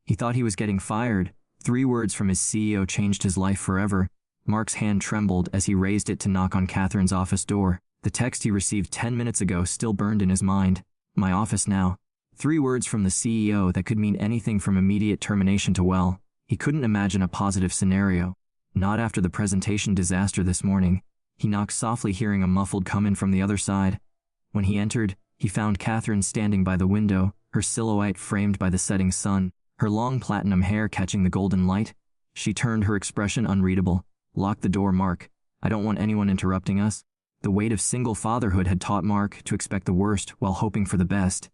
He thought he was getting fired. 3 words from his CEO changed his life forever. Mark's hand trembled as he raised it to knock on Catherine's office door. The text he received 10 minutes ago still burned in his mind. My office now. 3 words from the CEO that could mean anything from immediate termination to, well, he couldn't imagine a positive scenario. Not after the presentation disaster this morning. He knocked softly, hearing a muffled come in from the other side. When he entered, he found Catherine standing by the window, her silhouette framed by the setting sun, her long platinum hair catching the golden light. She turned, her expression unreadable. Lock the door, Mark. I don't want anyone interrupting us. The weight of single fatherhood had taught Mark to expect the worst while hoping for the best.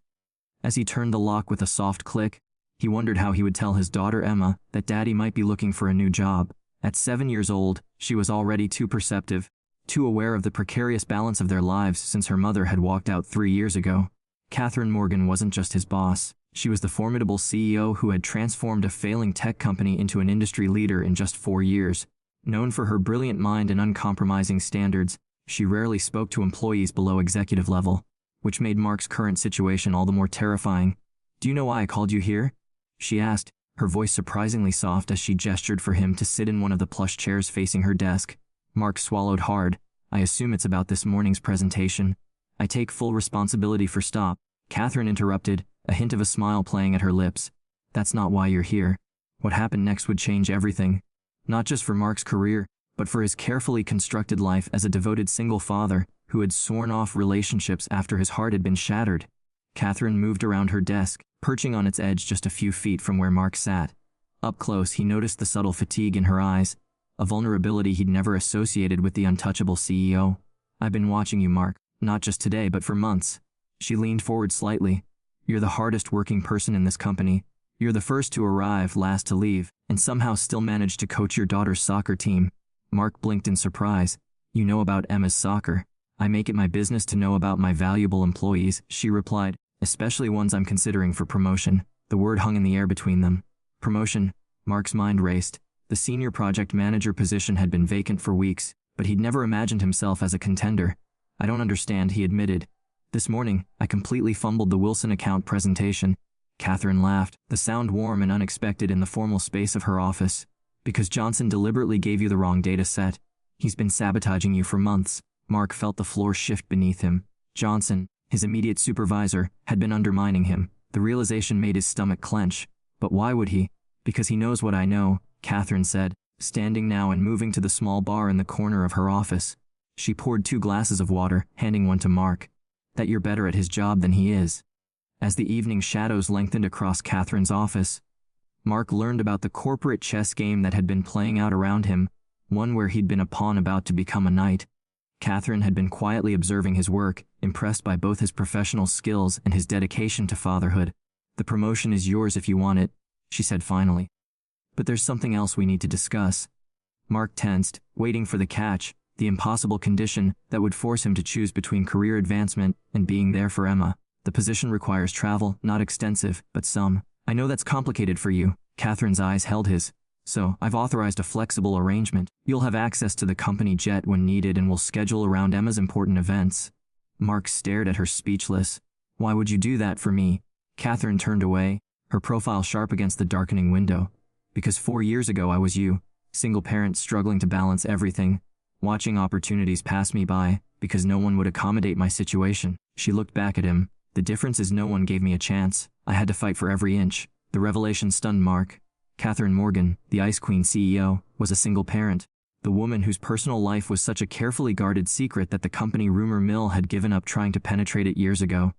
As he turned the lock with a soft click, he wondered how he would tell his daughter Emma that Daddy might be looking for a new job. At 7 years old, she was already too perceptive, too aware of the precarious balance of their lives since her mother had walked out 3 years ago. Catherine Morgan wasn't just his boss. She was the formidable CEO who had transformed a failing tech company into an industry leader in just 4 years. Known for her brilliant mind and uncompromising standards, she rarely spoke to employees below executive level, which made Mark's current situation all the more terrifying. Do you know why I called you here? She asked, her voice surprisingly soft as she gestured for him to sit in one of the plush chairs facing her desk. Mark swallowed hard. I assume it's about this morning's presentation. I take full responsibility for stop. Catherine interrupted, a hint of a smile playing at her lips. That's not why you're here. What happened next would change everything. Not just for Mark's career, but for his carefully constructed life as a devoted single father who had sworn off relationships after his heart had been shattered. Catherine moved around her desk, perching on its edge just a few feet from where Mark sat. Up close, he noticed the subtle fatigue in her eyes, a vulnerability he'd never associated with the untouchable CEO. I've been watching you, Mark, not just today but for months. She leaned forward slightly. You're the hardest working person in this company. You're the first to arrive, last to leave, and somehow still managed to coach your daughter's soccer team. Mark blinked in surprise. You know about Emma's soccer. I make it my business to know about my valuable employees, she replied, especially ones I'm considering for promotion. The word hung in the air between them. Promotion. Mark's mind raced. The senior project manager position had been vacant for weeks, but he'd never imagined himself as a contender. I don't understand, he admitted. This morning, I completely fumbled the Wilson account presentation. Catherine laughed, the sound warm and unexpected in the formal space of her office. Because Johnson deliberately gave you the wrong data set. He's been sabotaging you for months. Mark felt the floor shift beneath him. Johnson, his immediate supervisor, had been undermining him. The realization made his stomach clench. But why would he? Because he knows what I know, Catherine said, standing now and moving to the small bar in the corner of her office. She poured 2 glasses of water, handing one to Mark. That you're better at his job than he is. As the evening shadows lengthened across Catherine's office, Mark learned about the corporate chess game that had been playing out around him, one where he'd been a pawn about to become a knight. Catherine had been quietly observing his work, impressed by both his professional skills and his dedication to fatherhood. The promotion is yours if you want it, she said finally. But there's something else we need to discuss. Mark tensed, waiting for the catch, the impossible condition that would force him to choose between career advancement and being there for Emma. The position requires travel, not extensive, but some. I know that's complicated for you. Catherine's eyes held his. So, I've authorized a flexible arrangement. You'll have access to the company jet when needed and we'll schedule around Emma's important events. Mark stared at her, speechless. Why would you do that for me? Catherine turned away, her profile sharp against the darkening window. Because 4 years ago I was you, single parent struggling to balance everything, watching opportunities pass me by, because no one would accommodate my situation. She looked back at him. The difference is no one gave me a chance. I had to fight for every inch. The revelation stunned Mark. Catherine Morgan, the Ice Queen CEO, was a single parent. The woman whose personal life was such a carefully guarded secret that the company rumor mill had given up trying to penetrate it years ago.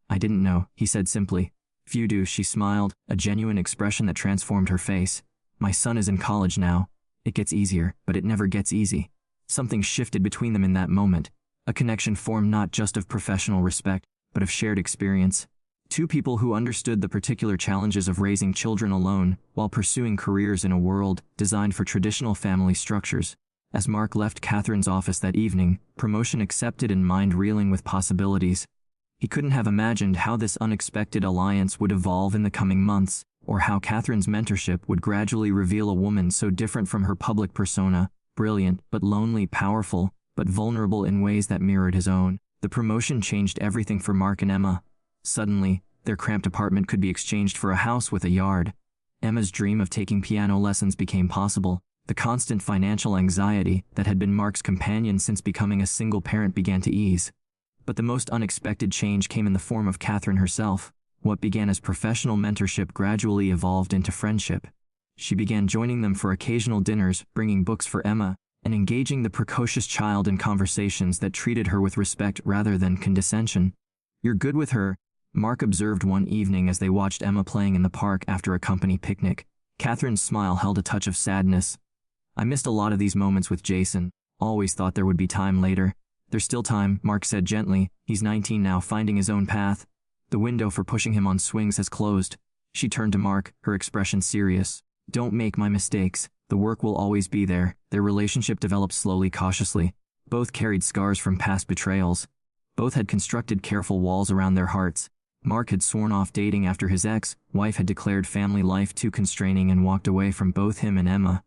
I didn't know, he said simply. Few do, she smiled, a genuine expression that transformed her face. My son is in college now. It gets easier, but it never gets easy. Something shifted between them in that moment. A connection formed not just of professional respect, but of shared experience. 2 people who understood the particular challenges of raising children alone while pursuing careers in a world designed for traditional family structures. As Mark left Catherine's office that evening, promotion accepted and mind reeling with possibilities. He couldn't have imagined how this unexpected alliance would evolve in the coming months, or how Catherine's mentorship would gradually reveal a woman so different from her public persona, brilliant but lonely, powerful but vulnerable in ways that mirrored his own. The promotion changed everything for Mark and Emma. Suddenly, their cramped apartment could be exchanged for a house with a yard. Emma's dream of taking piano lessons became possible. The constant financial anxiety that had been Mark's companion since becoming a single parent began to ease. But the most unexpected change came in the form of Catherine herself. What began as professional mentorship gradually evolved into friendship. She began joining them for occasional dinners, bringing books for Emma, and engaging the precocious child in conversations that treated her with respect rather than condescension. "You're good with her," Mark observed one evening as they watched Emma playing in the park after a company picnic. Catherine's smile held a touch of sadness. "I missed a lot of these moments with Jason. Always thought there would be time later." "There's still time," Mark said gently. "He's 19 now, finding his own path. The window for pushing him on swings has closed." She turned to Mark, her expression serious. "Don't make my mistakes. The work will always be there." Their relationship developed slowly, cautiously. Both carried scars from past betrayals. Both had constructed careful walls around their hearts. Mark had sworn off dating after his ex-wife had declared family life too constraining and walked away from both him and Emma.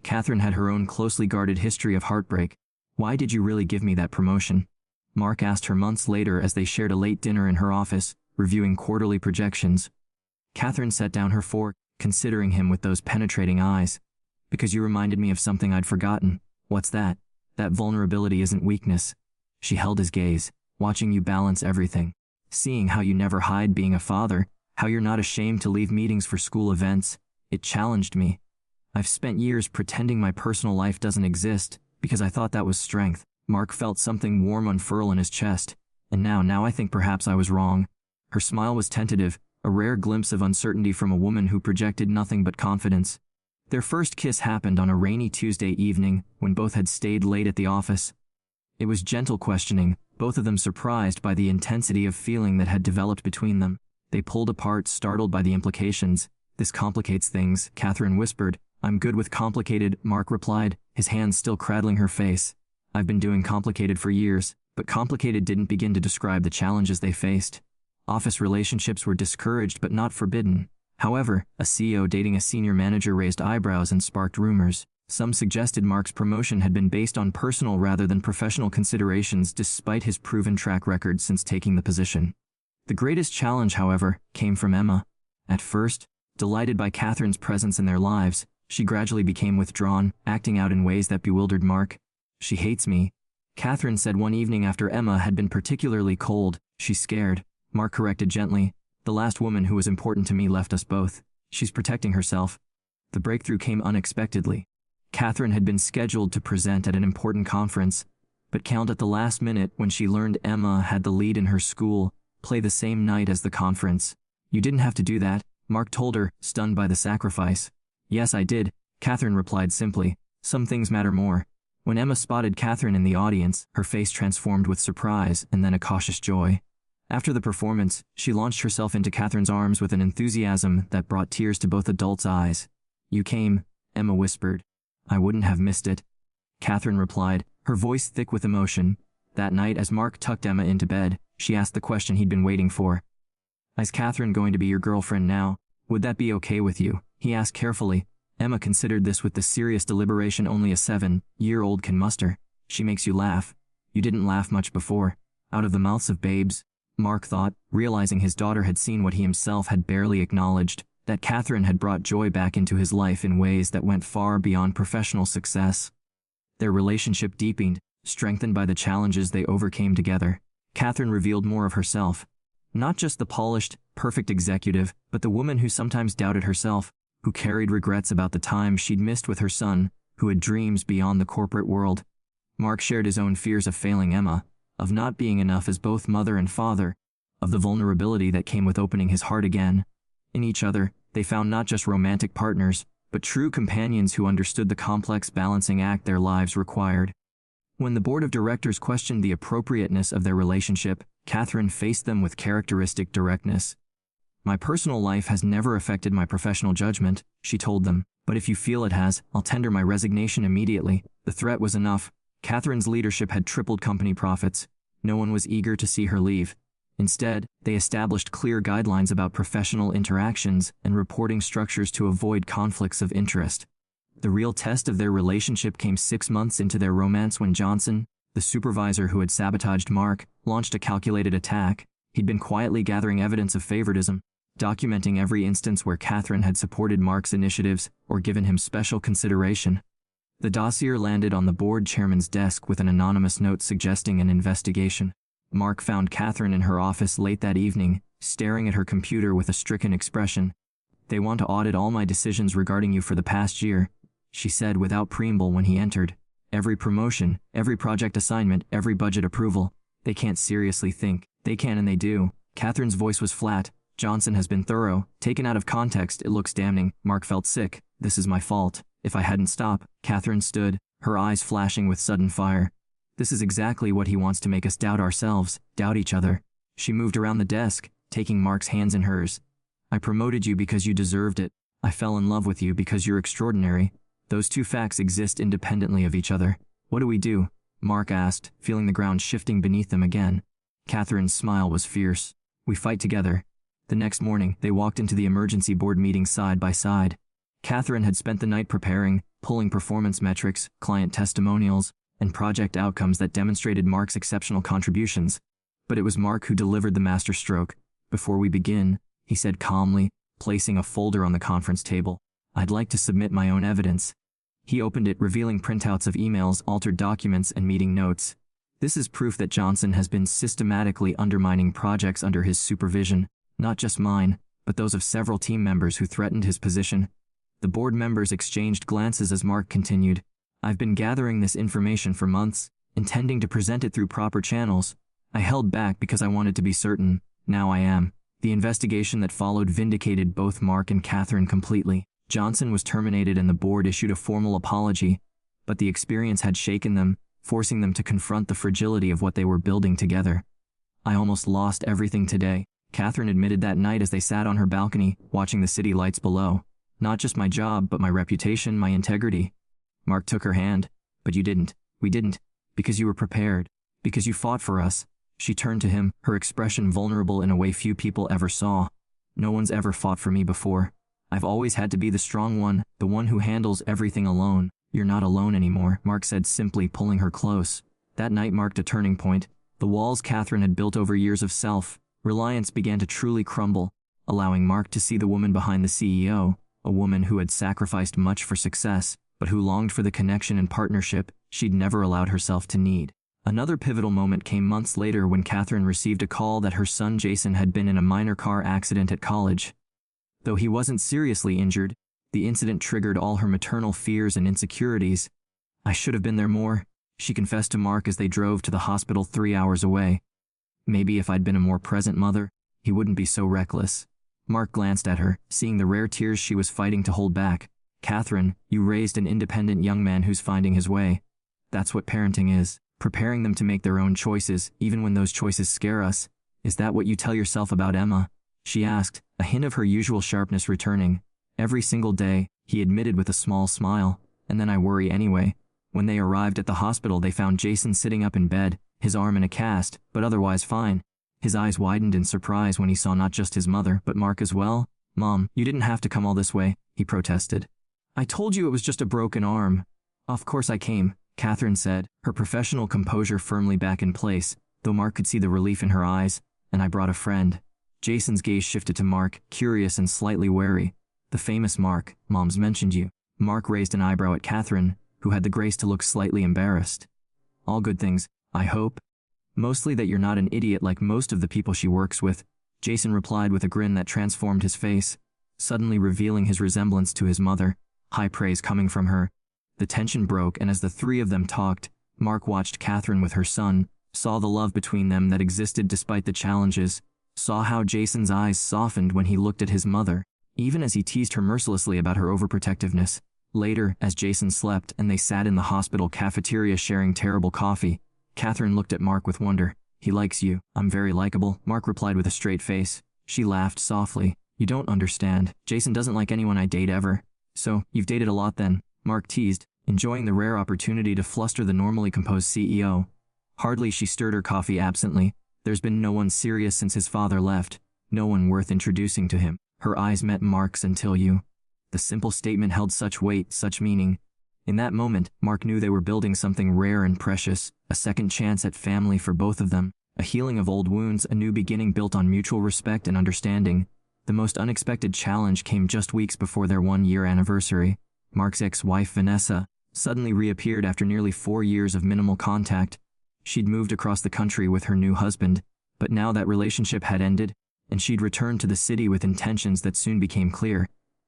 Catherine had her own closely guarded history of heartbreak. "Why did you really give me that promotion?" Mark asked her months later as they shared a late dinner in her office, reviewing quarterly projections. Catherine set down her fork, considering him with those penetrating eyes. "Because you reminded me of something I'd forgotten." "What's that?" "That vulnerability isn't weakness." She held his gaze, watching you balance everything. Seeing how you never hide being a father, how you're not ashamed to leave meetings for school events. It challenged me. I've spent years pretending my personal life doesn't exist, because I thought that was strength. Mark felt something warm unfurl in his chest. "And now I think perhaps I was wrong." Her smile was tentative, a rare glimpse of uncertainty from a woman who projected nothing but confidence. Their first kiss happened on a rainy Tuesday evening when both had stayed late at the office. It was gentle questioning, both of them surprised by the intensity of feeling that had developed between them. They pulled apart, startled by the implications. "This complicates things," Catherine whispered. "I'm good with complicated," Mark replied, his hands still cradling her face. "I've been doing complicated for years," but complicated didn't begin to describe the challenges they faced. Office relationships were discouraged but not forbidden. However, a CEO dating a senior manager raised eyebrows and sparked rumors. Some suggested Mark's promotion had been based on personal rather than professional considerations despite his proven track record since taking the position. The greatest challenge, however, came from Emma. At first, delighted by Catherine's presence in their lives, she gradually became withdrawn, acting out in ways that bewildered Mark. "She hates me," Catherine said one evening after Emma had been particularly cold. "She's scared," Mark corrected gently. "The last woman who was important to me left us both. She's protecting herself." The breakthrough came unexpectedly. Catherine had been scheduled to present at an important conference, but called at the last minute when she learned Emma had the lead in her school play the same night as the conference. "You didn't have to do that," Mark told her, stunned by the sacrifice. "Yes, I did," Catherine replied simply. "Some things matter more." When Emma spotted Catherine in the audience, her face transformed with surprise and then a cautious joy. After the performance, she launched herself into Catherine's arms with an enthusiasm that brought tears to both adults' eyes. "You came," Emma whispered. "I wouldn't have missed it," Catherine replied, her voice thick with emotion. That night, as Mark tucked Emma into bed, she asked the question he'd been waiting for. "Is Catherine going to be your girlfriend now? Would that be okay with you?" he asked carefully. Emma considered this with the serious deliberation only a 7-year-old can muster. "She makes you laugh. You didn't laugh much before." Out of the mouths of babes, Mark thought, realizing his daughter had seen what he himself had barely acknowledged, that Catherine had brought joy back into his life in ways that went far beyond professional success. Their relationship deepened, strengthened by the challenges they overcame together. Catherine revealed more of herself. Not just the polished, perfect executive, but the woman who sometimes doubted herself, who carried regrets about the time she'd missed with her son, who had dreams beyond the corporate world. Mark shared his own fears of failing Emma, of not being enough as both mother and father, of the vulnerability that came with opening his heart again. In each other, they found not just romantic partners, but true companions who understood the complex balancing act their lives required. When the board of directors questioned the appropriateness of their relationship, Catherine faced them with characteristic directness. "My personal life has never affected my professional judgment," she told them, "but if you feel it has, I'll tender my resignation immediately." The threat was enough. Catherine's leadership had tripled company profits. No one was eager to see her leave. Instead, they established clear guidelines about professional interactions and reporting structures to avoid conflicts of interest. The real test of their relationship came 6 months into their romance when Johnson, the supervisor who had sabotaged Mark, launched a calculated attack. He'd been quietly gathering evidence of favoritism. documenting every instance where Catherine had supported Mark's initiatives or given him special consideration. The dossier landed on the board chairman's desk with an anonymous note suggesting an investigation. Mark found Catherine in her office late that evening, staring at her computer with a stricken expression. "They want to audit all my decisions regarding you for the past year," she said without preamble when he entered. "Every promotion, every project assignment, every budget approval. They can't seriously think. They can and they do." Catherine's voice was flat. "Johnson has been thorough. Taken out of context, it looks damning." Mark felt sick. "This is my fault. If I hadn't stopped." Catherine stood, her eyes flashing with sudden fire. "This is exactly what he wants to make us doubt ourselves, doubt each other." She moved around the desk, taking Mark's hands in hers. "I promoted you because you deserved it. I fell in love with you because you're extraordinary. Those two facts exist independently of each other. What do we do?" Mark asked, feeling the ground shifting beneath them again. Catherine's smile was fierce. "We fight together." The next morning, they walked into the emergency board meeting side by side. Catherine had spent the night preparing, pulling performance metrics, client testimonials, and project outcomes that demonstrated Mark's exceptional contributions. But it was Mark who delivered the masterstroke. "Before we begin," he said calmly, placing a folder on the conference table, "I'd like to submit my own evidence." He opened it, revealing printouts of emails, altered documents, and meeting notes. "This is proof that Johnson has been systematically undermining projects under his supervision, not just mine, but those of several team members who threatened his position." The board members exchanged glances as Mark continued. "I've been gathering this information for months, intending to present it through proper channels. I held back because I wanted to be certain. Now I am." The investigation that followed vindicated both Mark and Catherine completely. Johnson was terminated and the board issued a formal apology, but the experience had shaken them, forcing them to confront the fragility of what they were building together. "I almost lost everything today," Catherine admitted that night as they sat on her balcony, watching the city lights below. "Not just my job, but my reputation, my integrity." Mark took her hand. "But you didn't. We didn't. Because you were prepared. Because you fought for us." She turned to him, her expression vulnerable in a way few people ever saw. "No one's ever fought for me before. I've always had to be the strong one, the one who handles everything alone." "You're not alone anymore," Mark said simply, pulling her close. That night marked a turning point. The walls Catherine had built over years of self-reliance began to truly crumble, allowing Mark to see the woman behind the CEO, a woman who had sacrificed much for success, but who longed for the connection and partnership she'd never allowed herself to need. Another pivotal moment came months later when Catherine received a call that her son Jason had been in a minor car accident at college. Though he wasn't seriously injured, the incident triggered all her maternal fears and insecurities. "I should have been there more," she confessed to Mark as they drove to the hospital 3 hours away. "Maybe if I'd been a more present mother, he wouldn't be so reckless." Mark glanced at her, seeing the rare tears she was fighting to hold back. "Catherine, you raised an independent young man who's finding his way. That's what parenting is. Preparing them to make their own choices, even when those choices scare us. Is that what you tell yourself about Emma?" she asked, a hint of her usual sharpness returning. "Every single day," he admitted with a small smile. "And then I worry anyway." When they arrived at the hospital, they found Jason sitting up in bed, his arm in a cast, but otherwise fine. His eyes widened in surprise when he saw not just his mother, but Mark as well. "Mom, you didn't have to come all this way," he protested. "I told you it was just a broken arm." "Of course I came," Catherine said, her professional composure firmly back in place, though Mark could see the relief in her eyes. "And I brought a friend." Jason's gaze shifted to Mark, curious and slightly wary. "The famous Mark, Mom's mentioned you." Mark raised an eyebrow at Catherine, who had the grace to look slightly embarrassed. "All good things, I hope." "Mostly that you're not an idiot like most of the people she works with," Jason replied with a grin that transformed his face, suddenly revealing his resemblance to his mother, high praise coming from her. The tension broke, and as the three of them talked, Mark watched Catherine with her son, saw the love between them that existed despite the challenges, saw how Jason's eyes softened when he looked at his mother, even as he teased her mercilessly about her overprotectiveness. Later, as Jason slept and they sat in the hospital cafeteria sharing terrible coffee, Catherine looked at Mark with wonder. "He likes you." "I'm very likable," Mark replied with a straight face. She laughed softly. "You don't understand. Jason doesn't like anyone I date ever." "So, you've dated a lot then?" Mark teased, enjoying the rare opportunity to fluster the normally composed CEO. Hardly. She stirred her coffee absently. "There's been no one serious since his father left. No one worth introducing to him." Her eyes met Mark's until you. The simple statement held such weight, such meaning. In that moment, Mark knew they were building something rare and precious, a second chance at family for both of them, a healing of old wounds, a new beginning built on mutual respect and understanding. The most unexpected challenge came just weeks before their 1-year anniversary. Mark's ex-wife, Vanessa, suddenly reappeared after nearly 4 years of minimal contact. She'd moved across the country with her new husband, but now that relationship had ended, and she'd returned to the city with intentions that soon became clear.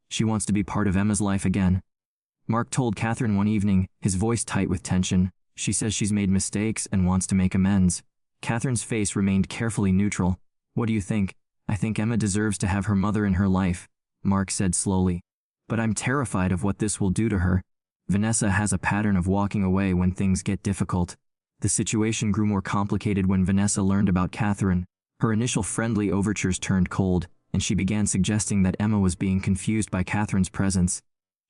She wants to be part of Emma's life again. Mark told Catherine one evening, his voice tight with tension. She says she's made mistakes and wants to make amends. Catherine's face remained carefully neutral. What do you think? I think Emma deserves to have her mother in her life, Mark said slowly. But I'm terrified of what this will do to her. Vanessa has a pattern of walking away when things get difficult. The situation grew more complicated when Vanessa learned about Catherine. Her initial friendly overtures turned cold, and she began suggesting that Emma was being confused by Catherine's presence.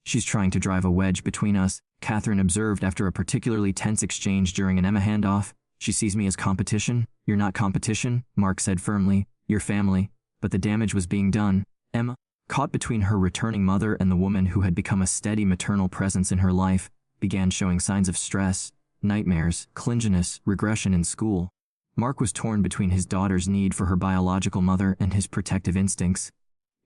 She's trying to drive a wedge between us, Catherine observed after a particularly tense exchange during an Emma handoff. She sees me as competition. You're not competition, Mark said firmly. You're family. But the damage was being done. Emma, caught between her returning mother and the woman who had become a steady maternal presence in her life, began showing signs of stress, nightmares, clinginess, regression in school. Mark was torn between his daughter's need for her biological mother and his protective instincts.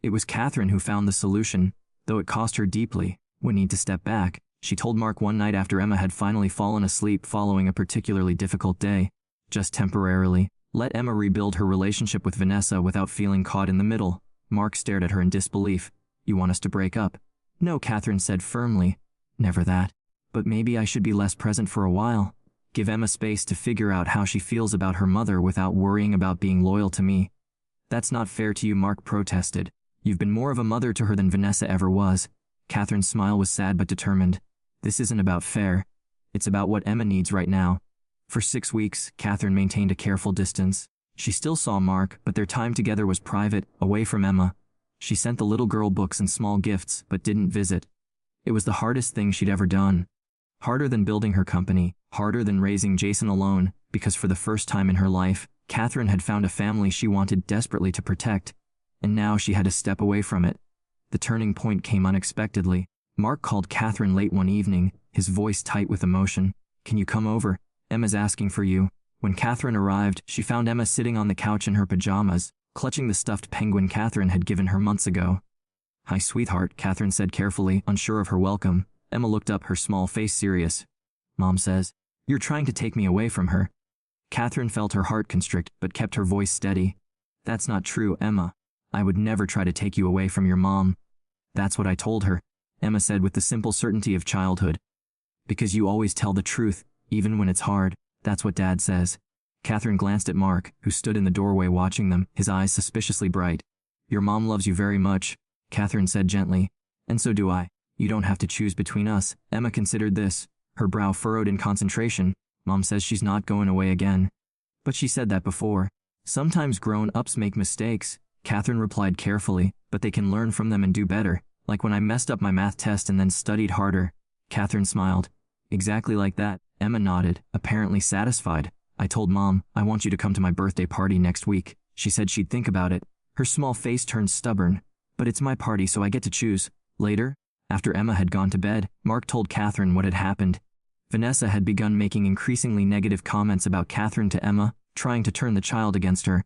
It was Catherine who found the solution, though it cost her deeply. We need to step back, she told Mark one night after Emma had finally fallen asleep following a particularly difficult day. Just temporarily. Let Emma rebuild her relationship with Vanessa without feeling caught in the middle. Mark stared at her in disbelief. You want us to break up? No, Catherine said firmly. Never that. But maybe I should be less present for a while. Give Emma space to figure out how she feels about her mother without worrying about being loyal to me. That's not fair to you, Mark protested. You've been more of a mother to her than Vanessa ever was. Catherine's smile was sad but determined. This isn't about fair. It's about what Emma needs right now. For 6 weeks, Catherine maintained a careful distance. She still saw Mark, but their time together was private, away from Emma. She sent the little girl books and small gifts, but didn't visit. It was the hardest thing she'd ever done. Harder than building her company, harder than raising Jason alone, because for the first time in her life, Catherine had found a family she wanted desperately to protect, and now she had to step away from it. The turning point came unexpectedly. Mark called Catherine late one evening, his voice tight with emotion. Can you come over? Emma's asking for you. When Catherine arrived, she found Emma sitting on the couch in her pajamas, clutching the stuffed penguin Catherine had given her months ago. Hi, sweetheart, Catherine said carefully, unsure of her welcome. Emma looked up, her small face serious. Mom says, you're trying to take me away from her. Catherine felt her heart constrict, but kept her voice steady. That's not true, Emma. I would never try to take you away from your mom. That's what I told her, Emma said with the simple certainty of childhood. Because you always tell the truth, even when it's hard, that's what Dad says. Catherine glanced at Mark, who stood in the doorway watching them, his eyes suspiciously bright. Your mom loves you very much, Catherine said gently. And so do I. You don't have to choose between us. Emma considered this, her brow furrowed in concentration. Mom says she's not going away again. But she said that before. Sometimes grown-ups make mistakes, Catherine replied carefully, but they can learn from them and do better. Like when I messed up my math test and then studied harder. Catherine smiled. Exactly like that, Emma nodded, apparently satisfied. I told Mom, I want you to come to my birthday party next week. She said she'd think about it. Her small face turned stubborn. But it's my party, so I get to choose. Later, after Emma had gone to bed, Mark told Catherine what had happened. Vanessa had begun making increasingly negative comments about Catherine to Emma, trying to turn the child against her.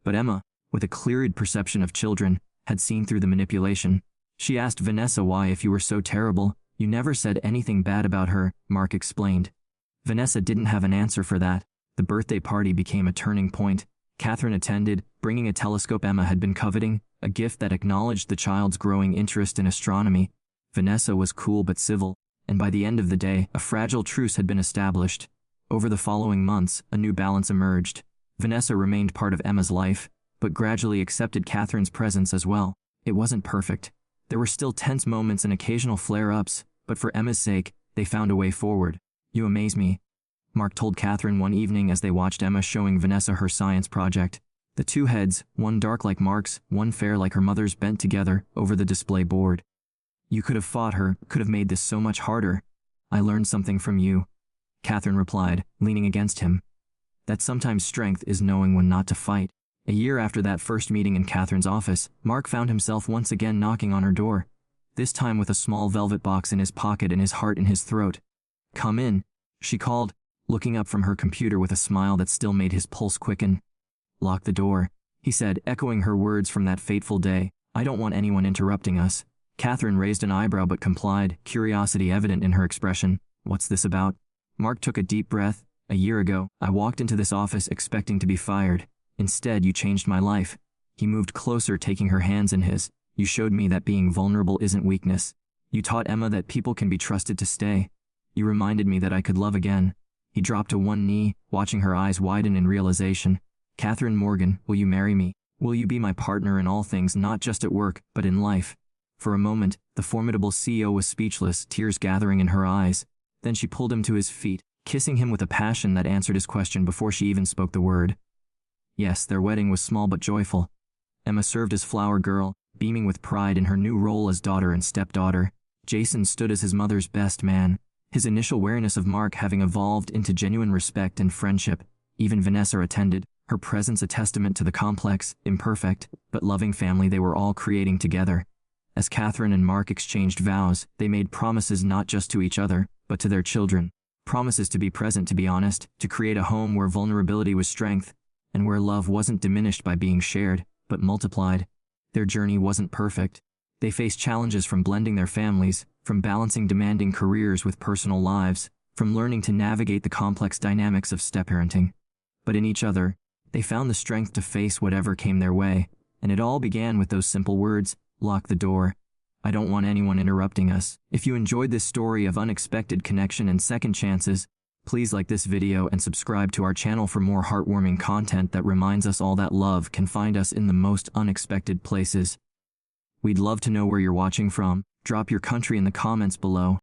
But Emma, with a clear-eyed perception of children, had seen through the manipulation. She asked Vanessa why, if you were so terrible, you never said anything bad about her, Mark explained. Vanessa didn't have an answer for that. The birthday party became a turning point. Catherine attended, bringing a telescope Emma had been coveting, a gift that acknowledged the child's growing interest in astronomy. Vanessa was cool but civil, and by the end of the day, a fragile truce had been established. Over the following months, a new balance emerged. Vanessa remained part of Emma's life, but gradually accepted Catherine's presence as well. It wasn't perfect. There were still tense moments and occasional flare-ups, but for Emma's sake, they found a way forward. You amaze me, Mark told Catherine one evening as they watched Emma showing Vanessa her science project. The two heads, one dark like Mark's, one fair like her mother's, bent together over the display board. You could have fought her, could have made this so much harder. I learned something from you, Catherine replied, leaning against him. That sometimes strength is knowing when not to fight. A year after that first meeting in Catherine's office, Mark found himself once again knocking on her door, this time with a small velvet box in his pocket and his heart in his throat. Come in, she called, looking up from her computer with a smile that still made his pulse quicken. Lock the door, he said, echoing her words from that fateful day. I don't want anyone interrupting us. Catherine raised an eyebrow but complied, curiosity evident in her expression. What's this about? Mark took a deep breath. A year ago, I walked into this office expecting to be fired. Instead, you changed my life. He moved closer, taking her hands in his. You showed me that being vulnerable isn't weakness. You taught Emma that people can be trusted to stay. You reminded me that I could love again. He dropped to one knee, watching her eyes widen in realization. Catherine Morgan, will you marry me? Will you be my partner in all things, not just at work, but in life? For a moment, the formidable CEO was speechless, tears gathering in her eyes. Then she pulled him to his feet, kissing him with a passion that answered his question before she even spoke the word. Yes, their wedding was small but joyful. Emma served as flower girl, beaming with pride in her new role as daughter and stepdaughter. Jason stood as his mother's best man, his initial awareness of Mark having evolved into genuine respect and friendship. Even Vanessa attended, her presence a testament to the complex, imperfect, but loving family they were all creating together. As Catherine and Mark exchanged vows, they made promises not just to each other, but to their children. Promises to be present, to be honest, to create a home where vulnerability was strength, and where love wasn't diminished by being shared, but multiplied. Their journey wasn't perfect. They faced challenges from blending their families, from balancing demanding careers with personal lives, from learning to navigate the complex dynamics of step-parenting. But in each other, they found the strength to face whatever came their way, and it all began with those simple words: lock the door. I don't want anyone interrupting us. If you enjoyed this story of unexpected connection and second chances, please like this video and subscribe to our channel for more heartwarming content that reminds us all that love can find us in the most unexpected places. We'd love to know where you're watching from. Drop your country in the comments below.